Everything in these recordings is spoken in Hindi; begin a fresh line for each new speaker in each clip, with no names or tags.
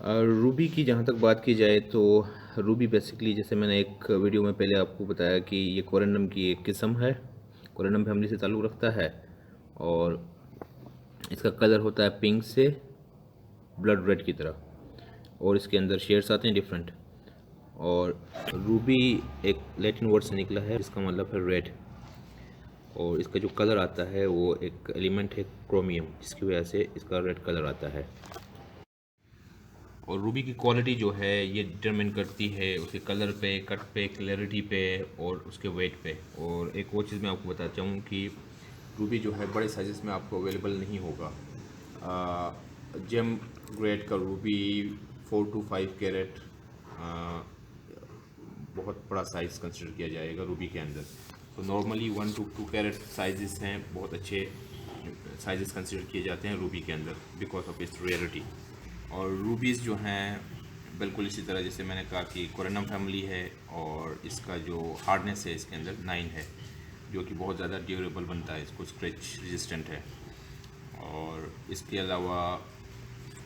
रूबी की जहाँ तक बात की जाए तो रूबी बेसिकली जैसे मैंने एक वीडियो में पहले आपको बताया कि ये कोरंडम की एक किस्म है, कोरंडम फैमिली से ताल्लुक़ रखता है। और इसका कलर होता है पिंक से ब्लड रेड की तरह, और इसके अंदर शेड्स आते हैं डिफरेंट। और रूबी एक लैटिन वर्ड से निकला है जिसका मतलब है रेड, और इसका जो कलर आता है वो एक एलिमेंट है क्रोमियम, जिसकी वजह से इसका रेड कलर आता है। और रूबी की क्वालिटी जो है ये डिटरमिन करती है उसके कलर पे, कट पे, क्लैरिटी पे और उसके वेट पे। और एक और चीज़ मैं आपको बताता हूँ कि रूबी जो है बड़े साइज़ में आपको अवेलेबल नहीं होगा। जेम ग्रेड का रूबी 4 to 5 कैरेट बहुत बड़ा साइज़ कंसिडर किया जाएगा रूबी के अंदर। तो नॉर्मली 1 to 2 कैरेट साइज़ हैं, बहुत अच्छे साइज़ कंसिडर किए जाते हैं रूबी के अंदर बिकॉज ऑफ इट्स रेयरिटी। और रूबीज़ जो हैं बिल्कुल इसी तरह जैसे मैंने कहा कि कोरंडम फैमिली है, और इसका जो हार्डनेस है इसके अंदर 9 है, जो कि बहुत ज़्यादा ड्यूरेबल बनता है, इसको स्क्रैच रेजिस्टेंट है। और इसके अलावा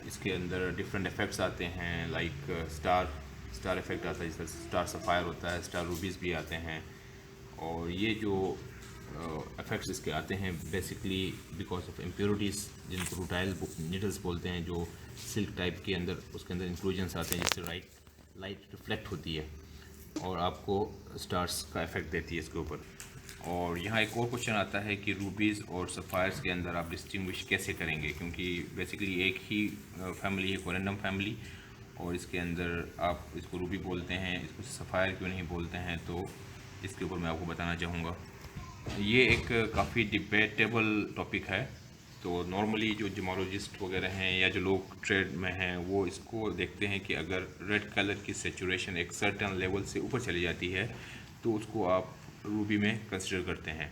इसके अंदर डिफरेंट इफ़ेक्ट्स आते हैं, लाइक स्टार इफ़ेक्ट आता है, जिसका स्टार सफ़ायर होता है, स्टार रूबीज़ भी आते हैं। और ये जो इफ़ेक्ट्स इसके आते हैं बेसिकली बिकॉज ऑफ इम्प्योरिटीज़, जिनको रूटाइल नीडल्स बोलते हैं, जो सिल्क टाइप के अंदर उसके अंदर इंक्लूजन्स आते हैं, जिससे लाइट रिफ्लेक्ट होती है और आपको स्टार्स का इफ़ेक्ट देती है इसके ऊपर। और यहाँ एक और क्वेश्चन आता है कि रूबीज़ और सफ़ायर्स के अंदर आप डिस्टिंग्विश कैसे करेंगे, क्योंकि बेसिकली एक ही फैमिली है कोरंडम फैमिली, और इसके अंदर आप इसको रूबी बोलते हैं, इसको सफ़ायर क्यों नहीं बोलते हैं, तो इसके ऊपर मैं आपको बताना चाहूँगा। ये एक काफ़ी डिबेटेबल टॉपिक है। तो नॉर्मली जो जिमोलॉजिस्ट वगैरह हैं या जो लोग ट्रेड में हैं वो इसको देखते हैं कि अगर रेड कलर की सेचुरेशन एक सर्टेन लेवल से ऊपर चली जाती है तो उसको आप रूबी में कंसिडर करते हैं,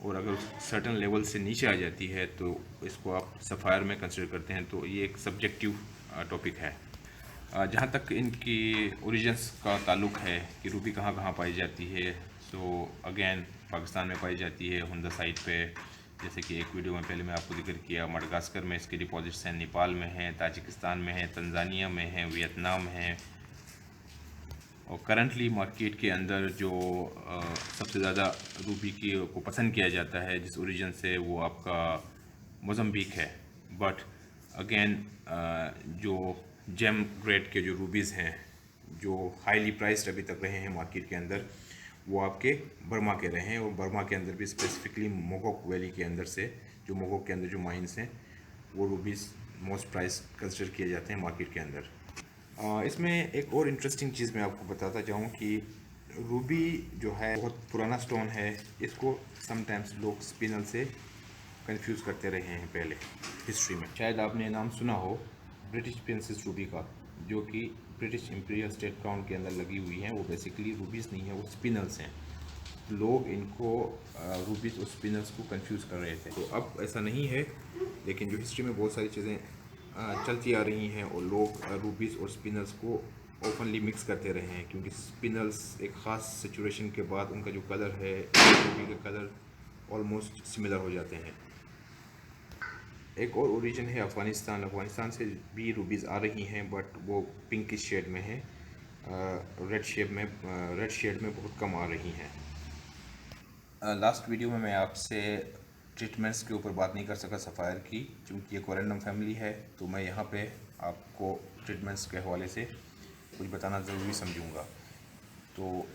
और अगर सर्टेन लेवल से नीचे आ जाती है तो इसको आप सफ़ायर में कंसिडर करते हैं। तो ये एक सब्जेक्टिव टॉपिक है। जहाँ तक इनकी ओरिजिन्स का ताल्लुक़ है कि रूबी कहाँ कहाँ पाई जाती है, सो अगेन पाकिस्तान में पाई जाती है हुंदा साइड पे, जैसे कि एक वीडियो में पहले मैं आपको जिक्र किया। मडगास्कर में इसके डिपॉजिट्स हैं, नेपाल में हैं, ताजिकिस्तान में हैं, तंजानिया में हैं, वियतनाम हैं। और करंटली मार्केट के अंदर जो सबसे ज़्यादा रूबी की को पसंद किया जाता है जिस ओरिजिन से, वो आपका मोज़म्बिक है। बट अगेन जो जेम ग्रेड के जो रूबीज़ हैं जो हाईली प्राइस्ड अभी तक रहे हैं मार्केट के अंदर, वो आपके बर्मा के रहे हैं। और बर्मा के अंदर भी स्पेसिफिकली मोगोक वैली के अंदर से, जो मोगोक के अंदर जो माइंस हैं, वो रूबीज़ मोस्ट प्राइस कंसिडर किए जाते हैं मार्केट के अंदर। इसमें एक और इंटरेस्टिंग चीज़ मैं आपको बताता जाऊँ कि रूबी जो है बहुत पुराना स्टोन है। इसको समटाइम्स लोग स्पिनल से कंफ्यूज करते रहे हैं पहले हिस्ट्री में। शायद आपने नाम सुना हो ब्रिटिश प्रिंसेस रूबी का, जो कि ब्रिटिश इंपीरियल स्टेट क्राउन के अंदर लगी हुई हैं। वो बेसिकली रूबीज़ नहीं है, वो स्पिनल्स हैं। लोग इनको रूबीज़ और स्पिनल्स को कंफ्यूज कर रहे थे। तो अब ऐसा नहीं है, लेकिन जो हिस्ट्री में बहुत सारी चीज़ें चलती आ रही हैं और लोग रूबीज़ और स्पिनल्स को ओपनली मिक्स करते रहे हैं, क्योंकि स्पिनल्स एक ख़ास सिचुएशन के बाद उनका जो कलर है रूबी का कलर ऑलमोस्ट सिमिलर हो जाते हैं। एक और ओरिजिन है अफ़गानिस्तान से भी रूबीज़ आ रही हैं, बट वो पिंकिश शेड में है, रेड शेड में बहुत कम आ रही हैं। लास्ट वीडियो में मैं आपसे ट्रीटमेंट्स के ऊपर बात नहीं कर सका सफ़ायर की, क्योंकि ये कोरंडम फैमिली है। तो मैं यहाँ पे आपको ट्रीटमेंट्स के हवाले से कुछ बताना ज़रूरी समझूँगा। तो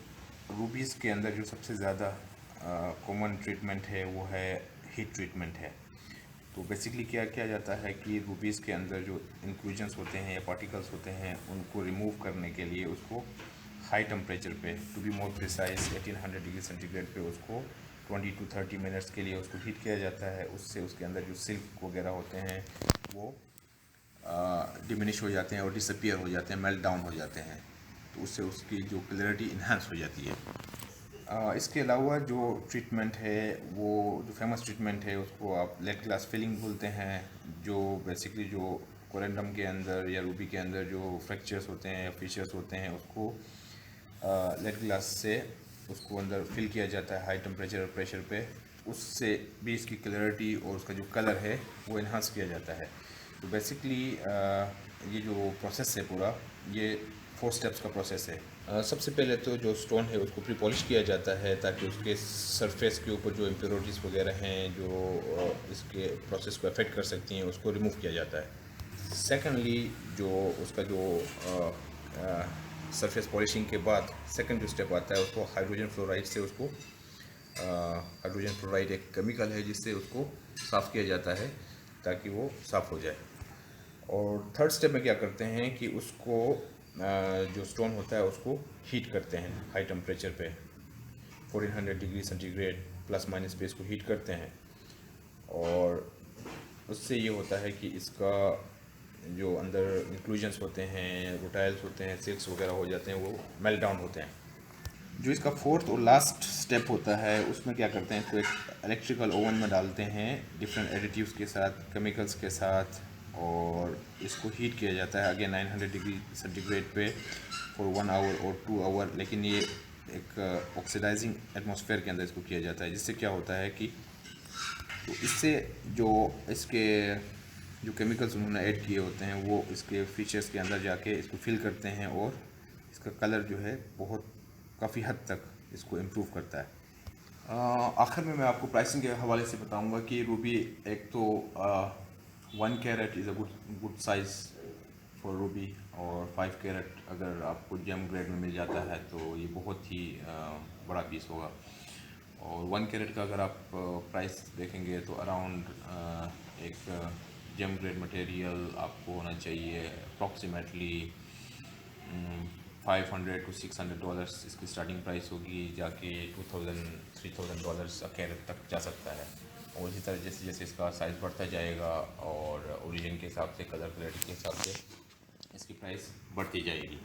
रूबीज़ के अंदर जो सबसे ज़्यादा कॉमन ट्रीटमेंट है वो है हीट ट्रीटमेंट है। तो बेसिकली क्या किया जाता है कि रूबीज़ के अंदर जो इंक्लूजन्स होते हैं या पार्टिकल्स होते हैं उनको रिमूव करने के लिए उसको हाई टेम्परेचर पे, to be more precise 1800 degree centigrade पे उसको 20 to 30 मिनट्स के लिए उसको हीट किया जाता है। उससे उसके अंदर जो सिल्क वगैरह होते हैं वो डिमिनिश हो जाते हैं और डिसअपीयर हो जाते हैं, मेल्ट डाउन हो जाते हैं। तो उससे उसकी जो क्लैरिटी इन्हांस हो जाती है। इसके अलावा जो ट्रीटमेंट है, वो जो फेमस ट्रीटमेंट है उसको आप लेड ग्लास फिलिंग बोलते हैं, जो बेसिकली जो कोरंडम के अंदर या रूबी के अंदर जो फ्रैक्चर्स होते हैं या फिशर्स होते हैं उसको लेड ग्लास से उसको अंदर फिल किया जाता है हाई टेम्परेचर और प्रेशर पे। उससे भी इसकी क्लैरिटी और उसका जो कलर है वो इन्हांस किया जाता है।
तो बेसिकली ये जो प्रोसेस है पूरा, ये 4 स्टेप्स का प्रोसेस है। सबसे पहले तो जो स्टोन है उसको प्री पॉलिश किया जाता है ताकि उसके सरफेस के ऊपर जो इम्प्योरिटीज़ वगैरह हैं जो इसके प्रोसेस को अफेक्ट कर सकती हैं उसको रिमूव किया जाता है। सेकेंडली जो उसका जो सरफेस पॉलिशिंग के बाद सेकंड जो स्टेप आता है उसको हाइड्रोजन फ्लोराइड से उसको हाइड्रोजन फ्लोराइड एक केमिकल है जिससे उसको साफ़ किया जाता है ताकि वो साफ़ हो जाए। और थर्ड स्टेप में क्या करते हैं कि उसको जो स्टोन होता है उसको हीट करते हैं हाई टेम्परेचर पे 1400 डिग्री सेंटीग्रेड प्लस माइनस पे इसको हीट करते हैं। और उससे ये होता है कि इसका जो अंदर इंक्लूजन्स होते हैं, रूटाइल्स होते हैं, सिल्क्स वगैरह हो जाते हैं, वो मेल्ट डाउन होते हैं। जो इसका फोर्थ और लास्ट स्टेप होता है उसमें क्या करते हैं, इसको एक इलेक्ट्रिकल ओवन में डालते हैं डिफरेंट एडिटिव्स के साथ, केमिकल्स के साथ, और इसको हीट किया जाता है अगेन 900 डिग्री सेंटीग्रेड पे फॉर 1 आवर और 2 आवर। लेकिन ये एक ऑक्सीडाइजिंग एटमॉस्फेयर के अंदर इसको किया जाता है, जिससे क्या होता है कि तो इससे जो इसके जो केमिकल्स उन्होंने ऐड किए होते हैं वो इसके फीचर्स के अंदर जाके इसको फिल करते हैं और इसका कलर जो है बहुत काफ़ी हद तक इसको इम्प्रूव करता है। आखिर में मैं आपको प्राइसिंग के हवाले से बताऊंगा कि रूबी एक तो 1 carat is a good size for ruby, और 5 कैरेट अगर आपको जेम ग्रेड में मिल जाता है तो ये बहुत ही बड़ा पीस होगा। और 1 कैरेट का अगर आप प्राइस देखेंगे तो अराउंड एक जेम ग्रेड मटेरियल आपको होना चाहिए अप्रॉक्सीमेटली $500 to $600 इसकी स्टार्टिंग प्राइस होगी, जाके $2000-3000 अ कैरेट तक जा सकता है। और इसी तरह जैसे जैसे इसका साइज़ बढ़ता जाएगा और ओरिजिन के हिसाब से, कलर क्लैरिटी के हिसाब से इसकी प्राइस बढ़ती जाएगी।